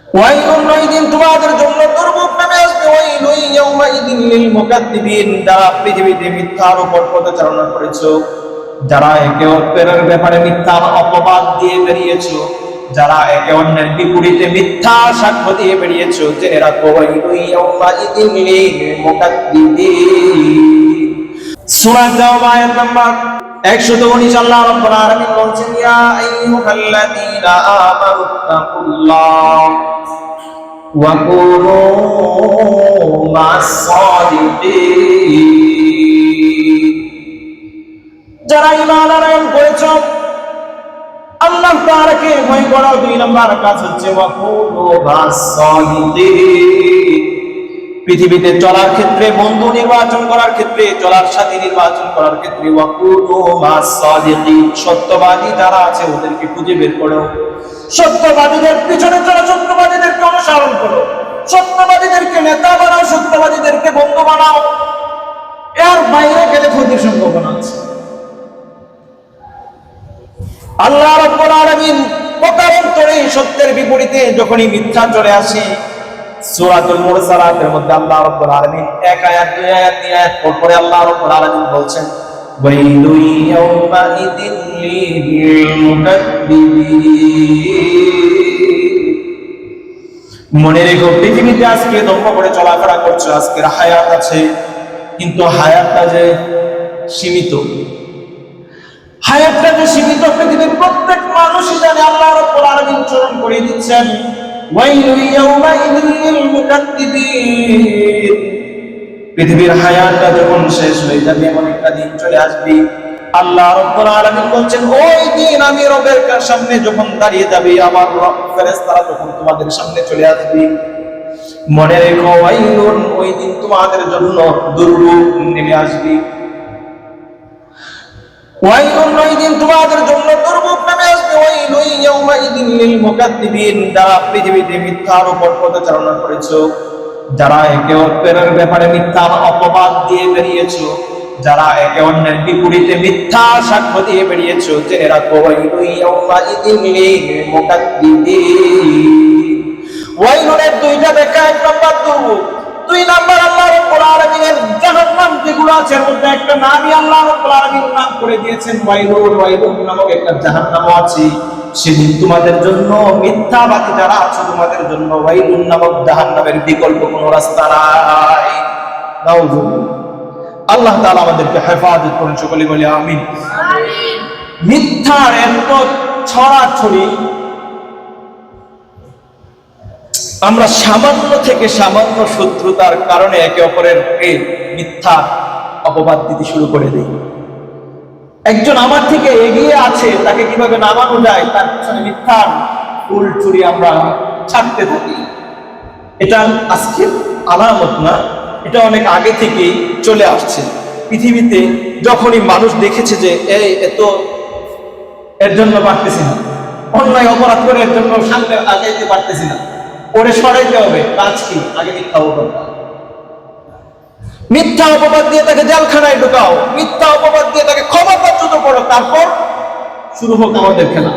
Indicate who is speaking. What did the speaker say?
Speaker 1: ওয়াইলুন ওয়াইদিন তোমাদের জন্য দুর্ভোগ নামে আসবে, ওয়াইলুন ইয়াউমাইদিন লিল মুকাদ্দিবিন যারা পৃথিবীতে মিথ্যার উপর পদচারণা করেছো, যারা একে অপরের ব্যাপারে মিথ্যা অপবাদ দিয়ে বেরিয়েছো, যারা একে অন্যের বিপরীতে মিথ্যা সাক্ষ্য দিয়ে বেরিয়েছো, জেনে রাখো ওয়াইলুন ইয়াউমাইদিন লিল মুকাদ্দিবিন। সূরা তাওবা আয়াত নাম্বার 119 আল্লাহ রাব্বুল আলামিন বলছেন, ইয়া আইয়ুহাল্লাযীনা আমানুত্তাকুল্লাহ ওয়া কুনু মা'আস সাদিকিন। যারা ঈমান আনয়ন করেছো, আল্লাহ তাআলাকে ভয় করো। 2 নম্বর কাজ হচ্ছে ওয়া কুনু মা'আস সাদিকিন। পৃথিবীতে চলার ক্ষেত্রে, বন্ধু নির্বাচন করার ক্ষেত্রে, চলার সাথী নির্বাচন করার ক্ষেত্রে ওয়া কুনু মা'আস সাদিকিন, সত্যবাদী যারা আছে ওদেরকে খুঁজে বের করো। সত্যবাদীদের পিছনে চলো, সত্যবাদীদেরকে অনুসরণ করো, সত্যবাদীদেরকে নেতা বানাও, সত্যবাদীদেরকে বন্ধু বানাও। এর বাইরে গেলে ক্ষতির সম্ভাবনা আছে। আল্লাহ রাব্বুল আলামিন পকান্তরে সত্যের বিপরীতে যখনই মিথ্যা চলে আসে, সূরাতুল মুরসালাতের মধ্যে আল্লাহ রাব্বুল আলামিন এক আয়াত দুই আয়াত তিন আয়াত পরে আল্লাহ রাব্বুল আলামিন বলছেন, ওয়াইলুন ইয়াউমাইদিন লিল মুকাদ্দিবিন। মনে রেখো, পৃথিবীতে আজকে ধর্ম করে চলাফেরা করছো, আজকের হায়াত আছে, কিন্তু হায়াতটা যে সীমিত, হায়াতটা যে সীমিত পৃথিবীর প্রত্যেক মানুষই জানে। আল্লাহ রাব্বুল আলামিন চরণ করে দিচ্ছেন, ওয়াইলুন ইয়াউমাইদিন লিল মুকাদ্দিবিন। পৃথিবীর হায়াতটা যখন শেষ হয়ে যাবে, এমন একটা দিন চলে আসবে, আল্লাহ রাব্বুল আলামিন বলছেন, ওই দিন আমি রবের সামনে যখন দাঁড়িয়ে যাবে, আমার রব ফেরেশতারা যখন তোমাদের সামনে চলে আসবে, মনে রেখো ওয়াইলুন, ওই দিন তোমাদের জন্য দুর্ভোগ নেমে আসবে। ওয়াইলুন, ওই দিন তোমাদের জন্য দুর্ভোগ নেমে আসবে। ওয়াইলুন ইয়াউমাইদিন লিল মুকাদ্দিবিন, যারা পৃথিবীতে মিথ্যার উপর পদচারণা করেছো, যারা একে অপরের ব্যাপারে মিথ্যা অপবাদ দিয়ে বেরিয়েছো, যারা একে অন্যের বিপরীতে মিথ্যা সাক্ষ্য দিয়ে বেরিয়েছো, জেনে রাখো ওয়াইলুন ইয়াউমাইদিন লিল মুকাদ্দিবিন। ওয়াইলুনের দুইটা ব্যাখ্যা, 1 নম্বর দুর্ভোগ, 2 নম্বর আল্লাহ রাব্বুল আলামিনের জাহান্নাম যেগুলো আছে এর মধ্যে একটা নামই আল্লাহ রাব্বুল আলামিন নাম করে দিয়েছেন ওয়াইলুন। ওয়াইলুন নামক একটা জাহান্নামও আছে। সেদিন তোমাদের জন্য, মিথ্যাবাদী যারা আছো, তোমাদের জন্য ওয়াইলুন নামক জাহান্নামের বিকল্প কোনো রাস্তা নাই। নাউযুবিল্লাহ। আল্লাহ তাআলা আমাদেরকে হেফাজত করুন, সকলে বলি আমিন। আমিন। মিথ্যার এত ছড়াছড়ি, আমরা সামান্য থেকে সামান্য শত্রুতার কারণে একে অপরের মিথ্যা অপবাদ দিতে শুরু করে দেই। একজন আমার থেকে এগিয়ে আছে, তাকে কিভাবে নামানো যায়, তার পিছনে মিথ্যার ফুল চুরি আমরা ছাড়তে থাকি। এটা আজকের আলামত না, এটা অনেক আগে থেকেই চলে আসছে। পৃথিবীতে যখনই মানুষ দেখেছে যে এর জন্য পারতেছি না, অন্যায় অপরাধ করে এর জন্য সামনে আগাইতে পারতেছি না, ওরে সরাইতে হবে, কাজ কি? আগে মিথ্যা অপবাদ, মিথ্যা অপবাদ দিয়ে তাকে জেলখানায় ঢুকাও, মিথ্যা অপবাদ দিয়ে তাকে ক্ষমতাচ্যুত করো, তারপর শুরু হোক আমাদের খেলা।